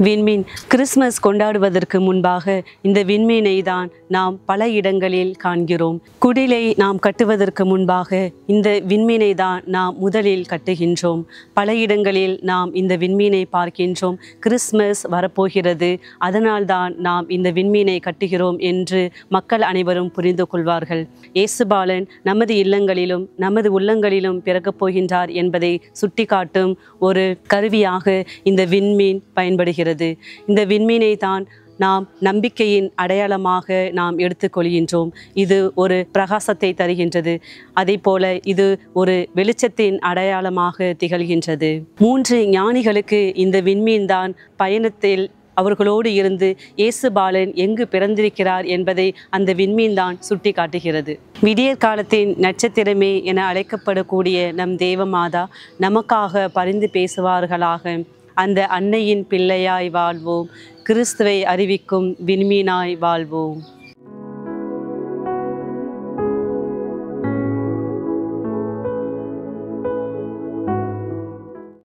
விண்மீன் கிறிஸ்மஸ் கொண்டாடுவதற்கு முன்பாக இந்த விண்மீனை தான் நாம் பல இடங்களில் காண்கிறோம். குடிலை நாம் கட்டுவதற்கு முன்பாக இந்த விண்மீனை தான் நாம் முதலில் கட்டுகின்றோம். பல இடங்களில் நாம் இந்த விண்மீனை பார்க்கின்றோம். கிறிஸ்மஸ் வரப்போகிறது, அதனால்தான் நாம் இந்த விண்மீனை கட்டுகிறோம் என்று மக்கள் அனைவரும் புரிந்து கொள்வார்கள். இயேசுபாலன் நமது இல்லங்களிலும் நமது உள்ளங்களிலும் பிறக்கப் போகின்றார் என்பதை சுட்டிக்காட்டும் ஒரு கருவியாக இந்த விண்மீன் பயன்படுகிறது. இந்த விண்மீனை தான் நாம் நம்பிக்கையின் அடையாளமாக நாம் எடுத்துக்கொள்கின்றோம். இது ஒரு பிரகாசத்தை தருகின்றது. அதே போல இது ஒரு வெளிச்சத்தின் அடையாளமாக திகழ்கின்றது. 3 ஞானிகளுக்கு இந்த விண்மீன் தான் பயணத்தில் அவர்களோடு இருந்து இயேசுபாலன் எங்கு பிறந்திருக்கிறார் என்பதை அந்த விண்மீன் தான் சுட்டி காட்டுகிறது. விடியற் காலத்தின் நட்சத்திரமே என அழைக்கப்படக்கூடிய நம் தேவமாதா நமக்காக பரிந்து பேசுவார்களாக. அந்த அன்னையின் பிள்ளையாய் வாழ்வோம். கிறிஸ்துவை அறிவிக்கும் விண்மீனாய் வாழ்வோம்.